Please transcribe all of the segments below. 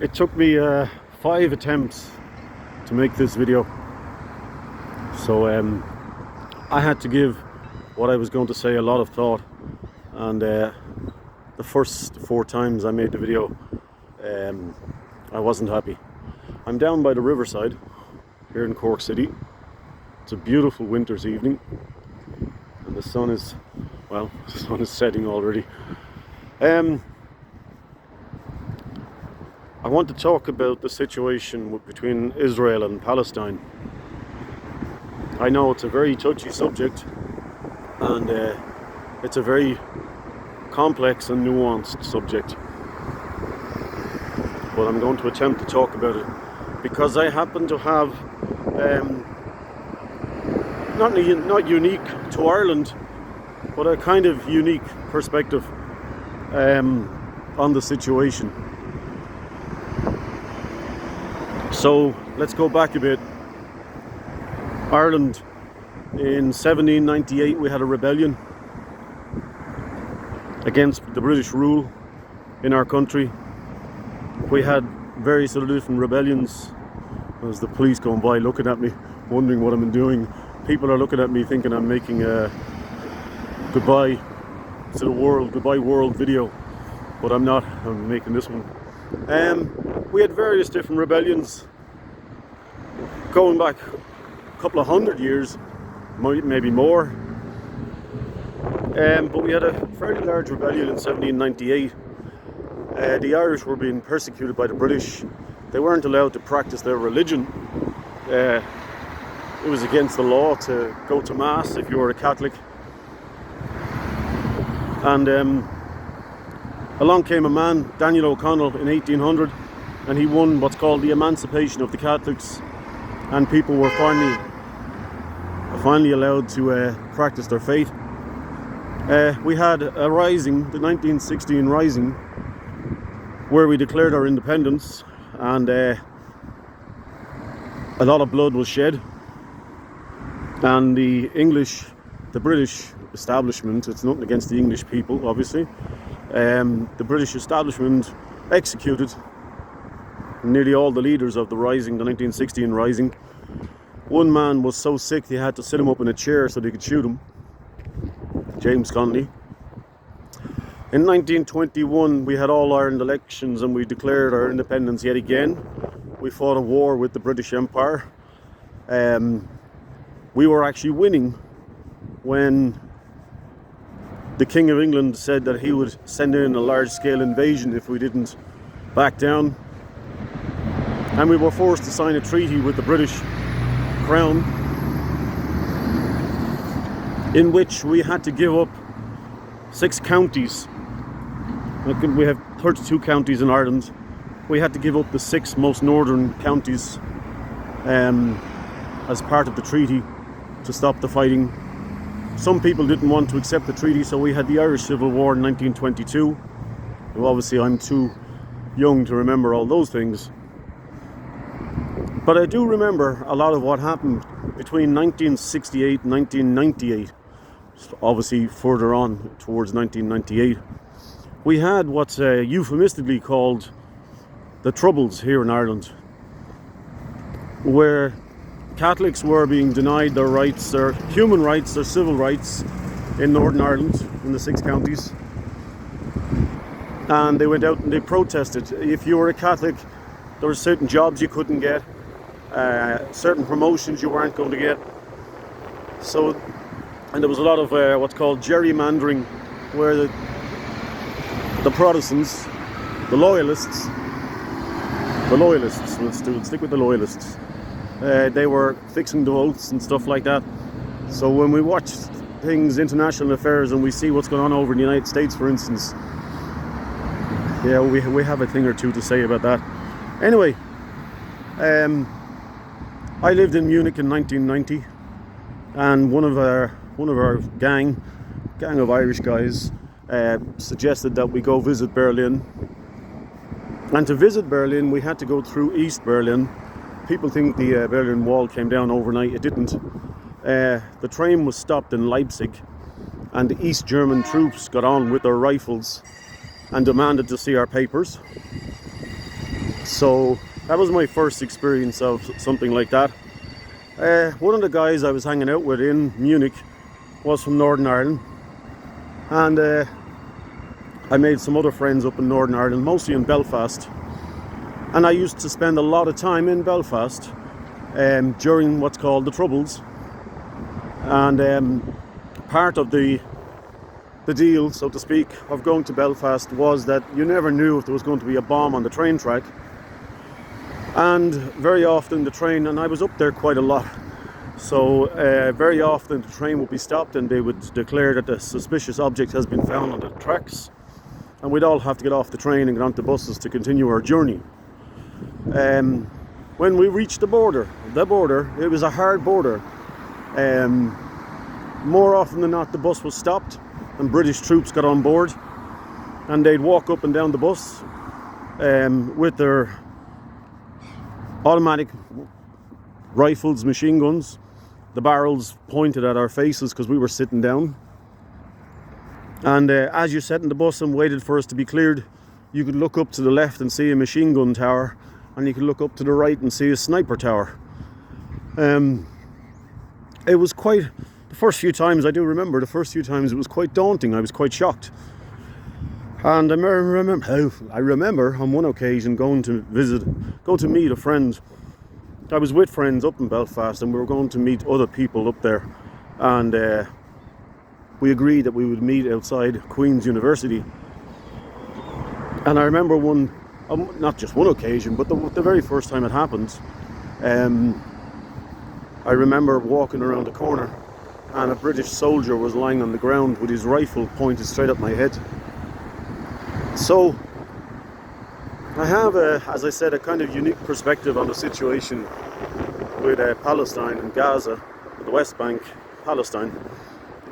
It took me 5 attempts to make this video, so I had to give what I was going to say a lot of thought, and the first 4 times I made the video I wasn't happy. I'm down by the riverside here in Cork City. It's a beautiful winter's evening and the sun is, well, the sun is setting already. I want to talk about the situation between Israel and Palestine. I know it's a very touchy subject, and it's a very complex and nuanced subject, but I'm going to attempt to talk about it because I happen to have not unique to Ireland, but a kind of unique perspective on the situation. So let's go back a bit. Ireland, in 1798 we had a rebellion against the British rule in our country. We had various other different rebellions. There's the police going by looking at me, wondering what I'm doing. People are looking at me thinking I'm making a goodbye to the world, goodbye world video, but I'm not. I'm making this one. We had various different rebellions going back a couple of 100 years, maybe more. But we had a fairly large rebellion in 1798. The Irish were being persecuted by the British. They weren't allowed to practice their religion. It was against the law to go to Mass if you were a Catholic. And along came a man, Daniel O'Connell, in 1800, and he won what's called the Emancipation of the Catholics, and people were finally allowed to practice their faith. We had a rising, the 1916 Rising, where we declared our independence, and a lot of blood was shed, and the British establishment, it's nothing against the English people obviously, the British establishment executed nearly all the leaders of the Rising, the 1916 Rising. One man was so sick they had to sit him up in a chair so they could shoot him, James Connolly. In 1921 we had all Ireland elections and we declared our independence yet again. We fought a war with the British Empire. We were actually winning when the King of England said that he would send in a large-scale invasion if we didn't back down. And we were forced to sign a treaty with the British Crown, in which we had to give up 6 counties. We have 32 counties in Ireland. We had to give up the 6 most northern counties as part of the treaty to stop the fighting. Some people didn't want to accept the treaty, so we had the Irish Civil War in 1922. Well, obviously I'm too young to remember all those things, but I do remember a lot of what happened between 1968 and 1998. Obviously further on towards 1998 we had what's euphemistically called the Troubles here in Ireland, where Catholics were being denied their rights, their human rights, their civil rights in Northern Ireland, in the 6 counties. And they went out and they protested. If you were a Catholic, there were certain jobs you couldn't get, certain promotions you weren't going to get. So, and there was a lot of what's called gerrymandering, where the Protestants, the loyalists, let's stick with the loyalists, they were fixing the votes and stuff like that. So when we watch things, international affairs, and we see what's going on over in the United States, for instance, yeah, we have a thing or two to say about that. Anyway, I lived in Munich in 1990, and one of our gang of Irish guys suggested that we go visit Berlin. And to visit Berlin, we had to go through East Berlin. People think the Berlin Wall came down overnight. It didn't. The train was stopped in Leipzig, and the East German troops got on with their rifles and demanded to see our papers. So that was my first experience of something like that. One of the guys I was hanging out with in Munich was from Northern Ireland, and I made some other friends up in Northern Ireland, mostly in Belfast. And I used to spend a lot of time in Belfast during what's called the Troubles. And part of the deal, so to speak, of going to Belfast was that you never knew if there was going to be a bomb on the train track. And very often the train, and I was up there quite a lot, so very often the train would be stopped and they would declare that a suspicious object has been found on the tracks, and we'd all have to get off the train and get onto buses to continue our journey. When we reached the border, it was a hard border. More often than not, the bus was stopped and British troops got on board, and they'd walk up and down the bus with their automatic rifles, machine guns, the barrels pointed at our faces because we were sitting down. And as you sat in the bus and waited for us to be cleared, you could look up to the left and see a machine gun tower, and you could look up to the right and see a sniper tower. It was quite, the first few times, I do remember, the first few times it was quite daunting. I was quite shocked. And I remember on one occasion going to meet a friend. I was with friends up in Belfast, and we were going to meet other people up there. And we agreed that we would meet outside Queen's University. And I remember not just one occasion, but the very first time it happened, I remember walking around the corner, and a British soldier was lying on the ground with his rifle pointed straight at my head. So I have, as I said, a kind of unique perspective on the situation with Palestine and Gaza, the West Bank, Palestine,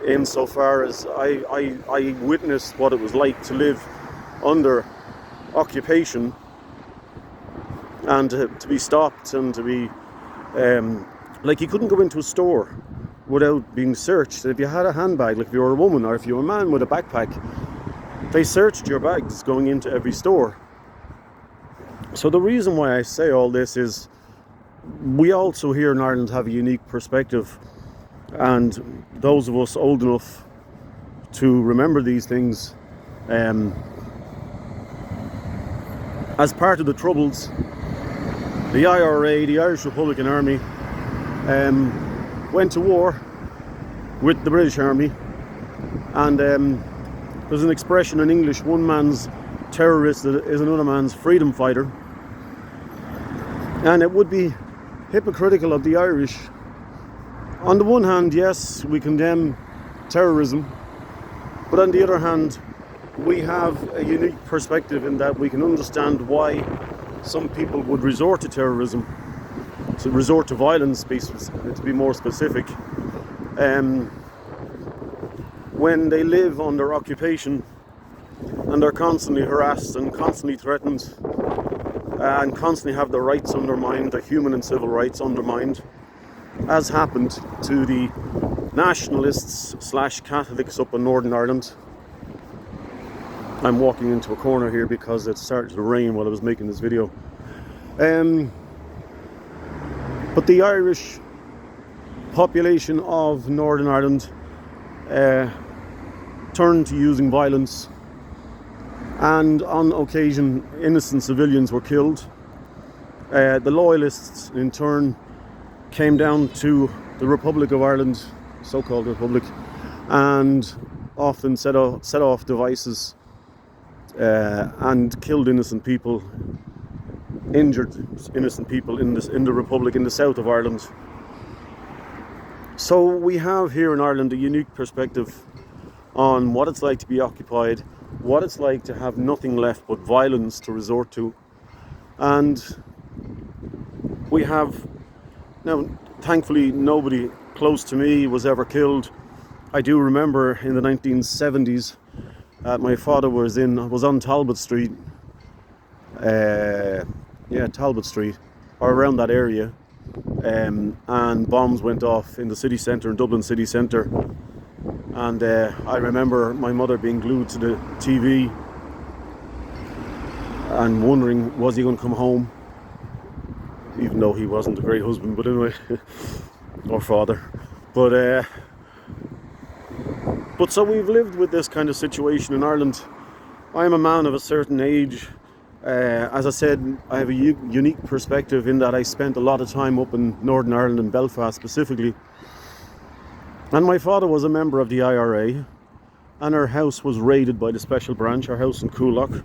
insofar as I witnessed what it was like to live under occupation and to be stopped and to be like, you couldn't go into a store without being searched. If you had a handbag, like if you were a woman or if you were a man with a backpack, they searched your bags going into every store. So the reason why I say all this is we also here in Ireland have a unique perspective, and those of us old enough to remember these things, as part of the Troubles, the IRA, the Irish Republican Army, went to war with the British Army, and there's an expression in English: one man's terrorist is another man's freedom fighter. And it would be hypocritical of the Irish. On the one hand, yes, we condemn terrorism, but on the other hand, we have a unique perspective in that we can understand why some people would resort to terrorism, to resort to violence, to be more specific, when they live under occupation and are constantly harassed and constantly threatened and constantly have their rights undermined, their human and civil rights undermined, as happened to the nationalists / Catholics up in Northern Ireland. I'm walking into a corner here because it started to rain while I was making this video. But the Irish population of Northern Ireland turned to using violence, and on occasion innocent civilians were killed. The Loyalists in turn came down to the Republic of Ireland, so-called Republic, and often set off devices and killed innocent people, injured innocent people in the Republic in the south of Ireland. So we have here in Ireland a unique perspective on what it's like to be occupied, what it's like to have nothing left but violence to resort to. And we have, now thankfully nobody close to me was ever killed. I do remember in the 1970s, my father was on Talbot Street, Talbot Street, or around that area, and bombs went off in the city centre, in Dublin city centre. And I remember my mother being glued to the TV and wondering, was he going to come home? even though he wasn't a great husband, but anyway, or father. But so we've lived with this kind of situation in Ireland. I'm a man of a certain age. As I said, I have a unique perspective in that I spent a lot of time up in Northern Ireland and Belfast specifically. And my father was a member of the IRA, and our house was raided by the Special Branch, our house in Coolock,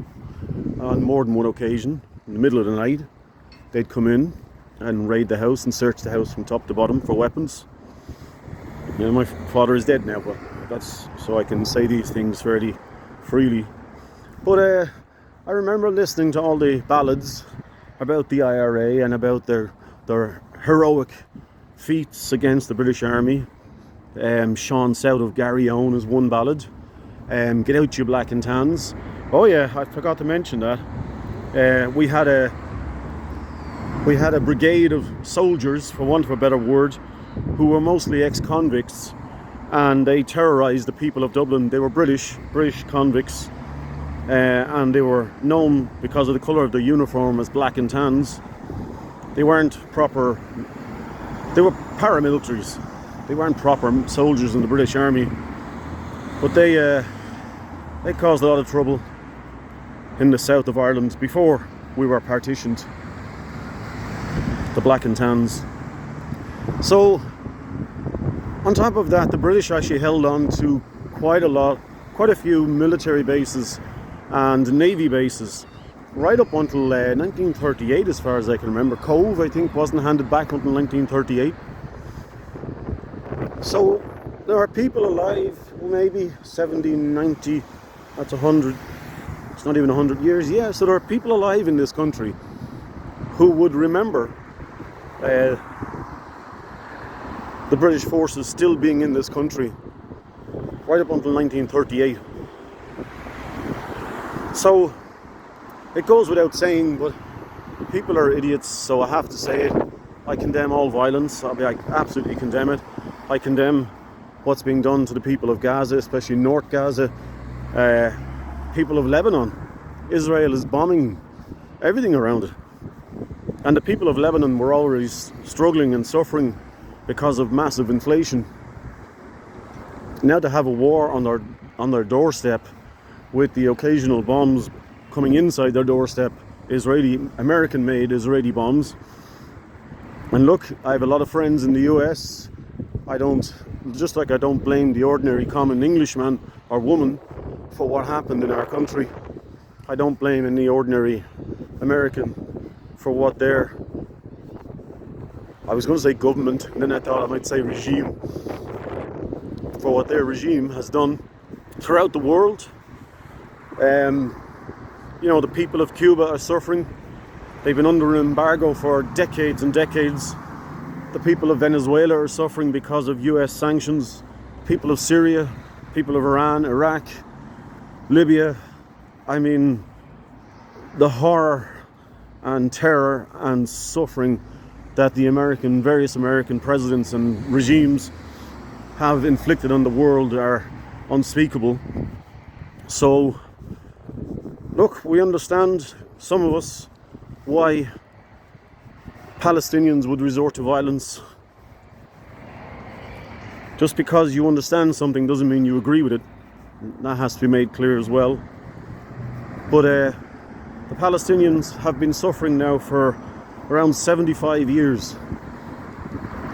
on more than one occasion. In the middle of the night, they'd come in and raid the house and search the house from top to bottom for weapons. You know, my father is dead now, but that's so I can say these things fairly freely. But I remember listening to all the ballads about the IRA and about their heroic feats against the British Army. Sean South of Garryowen is one ballad. Get out you black and tans. Oh yeah, I forgot to mention that. We had a brigade of soldiers, for want of a better word, who were mostly ex-convicts, and they terrorised the people of Dublin. They were British convicts, and they were known because of the colour of their uniform as black and tans. They weren't proper. They were paramilitaries. They weren't proper soldiers in the British Army, but they caused a lot of trouble in the south of Ireland before we were partitioned, the black and tans. So on top of that, the British actually held on to quite a few military bases and navy bases right up until 1938, as far as I can remember. Cove, I think, wasn't handed back until 1938. So there are people alive, maybe 70, 90, that's 100, it's not even 100 years. Yeah, so there are people alive in this country who would remember the British forces still being in this country right up until 1938. So it goes without saying, but people are idiots, so I have to say it. I condemn all violence. I absolutely condemn it. I condemn what's being done to the people of Gaza, especially North Gaza, people of Lebanon. Israel is bombing everything around it. And the people of Lebanon were already struggling and suffering because of massive inflation. Now to have a war on their doorstep, with the occasional bombs coming inside their doorstep, American-made Israeli bombs. And look, I have a lot of friends in the US. I don't blame the ordinary common Englishman or woman for what happened in our country. I don't blame any ordinary American for what I was going to say government, and then I thought I might say regime, for what their regime has done throughout the world. You know, the people of Cuba are suffering. They've been under an embargo for decades and decades. The people of Venezuela are suffering because of US sanctions. People of Syria, people of Iran, Iraq, Libya. I mean, the horror and terror and suffering that the various American presidents and regimes have inflicted on the world are unspeakable. So, look, we understand, some of us, why Palestinians would resort to violence. Just because you understand something doesn't mean you agree with it. That has to be made clear as well. But the Palestinians have been suffering now for around 75 years.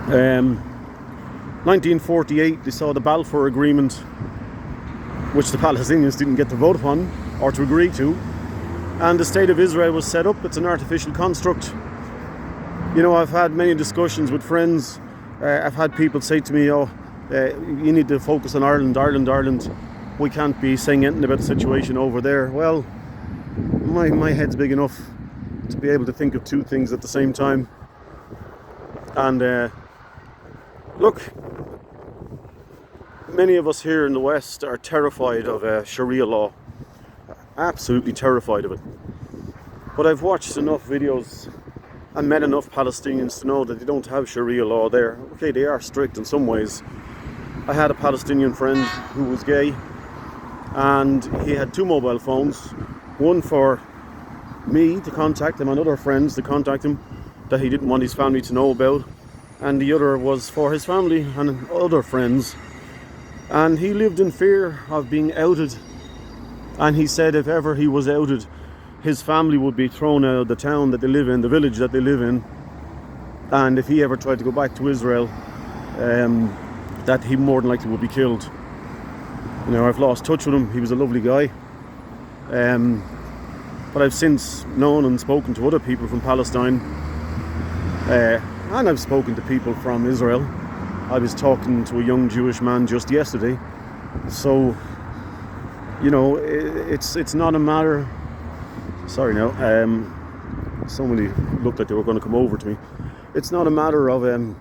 1948, they saw the Balfour Agreement, which the Palestinians didn't get to vote upon or to agree to, and the State of Israel was set up. It's an artificial construct. You know, I've had many discussions with friends. I've had people say to me, you need to focus on Ireland. We can't be saying anything about the situation over there. Well, my head's big enough to be able to think of two things at the same time. And look, many of us here in the West are terrified of Sharia law. Absolutely terrified of it. But I've watched enough videos and met enough Palestinians to know that they don't have Sharia law there. Okay, they are strict in some ways. I had a Palestinian friend who was gay, and he had two mobile phones, one for me to contact him and other friends to contact him, that he didn't want his family to know about, and the other was for his family and other friends. And he lived in fear of being outed, and he said if ever he was outed, his family would be thrown out of the town that they live in, the village that they live in, and if he ever tried to go back to Israel, that he more than likely would be killed. You know, I've lost touch with him. He was a lovely guy, but I've since known and spoken to other people from Palestine, and I've spoken to people from Israel. I was talking to a young Jewish man just yesterday. So, you know, it's not a matter. Sorry now. Somebody looked like they were going to come over to me. It's not a matter of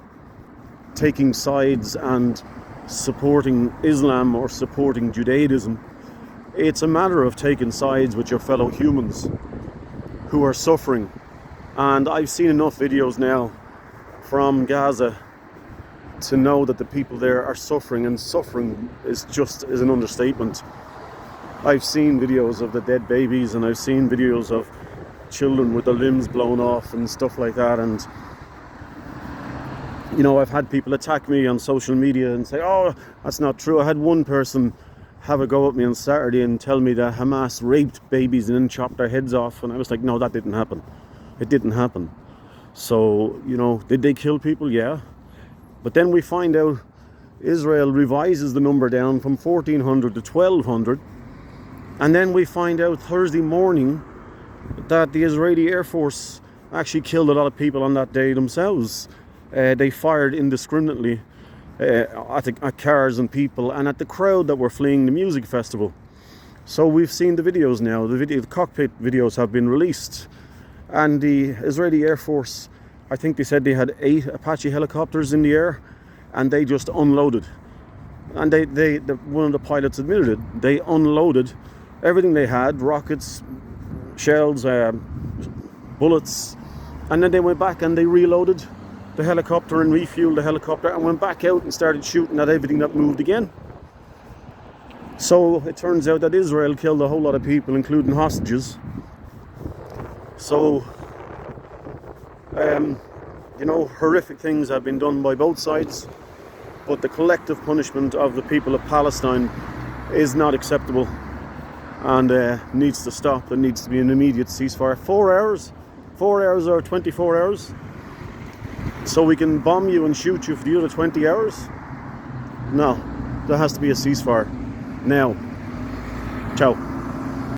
taking sides and supporting Islam or supporting Judaism. It's a matter of taking sides with your fellow humans who are suffering. And I've seen enough videos now from Gaza to know that the people there are suffering, and suffering is an understatement. I've seen videos of the dead babies, and I've seen videos of children with their limbs blown off and stuff like that. And you know, I've had people attack me on social media and say, oh, that's not true. I had one person have a go at me on Saturday and tell me that Hamas raped babies and then chopped their heads off, and I was like, no, that didn't happen. It didn't happen. So, you know, did they kill people? Yeah. But then we find out Israel revises the number down from 1,400 to 1,200. And then we find out Thursday morning that the Israeli Air Force actually killed a lot of people on that day themselves. They fired indiscriminately at cars and people and at the crowd that were fleeing the music festival. So we've seen the videos now. The cockpit videos have been released. And the Israeli Air Force, I think they said they had 8 Apache helicopters in the air, and they just unloaded. And one of the pilots admitted it. They unloaded everything they had, rockets, shells, bullets, and then they went back and they reloaded the helicopter and refueled the helicopter and went back out and started shooting at everything that moved again. So it turns out that Israel killed a whole lot of people, including hostages. So, you know, horrific things have been done by both sides, but the collective punishment of the people of Palestine is not acceptable and needs to stop. There needs to be an immediate ceasefire. 4 hours or 24 hours, so we can bomb you and shoot you for the other 20 hours? No, there has to be a ceasefire now. Ciao.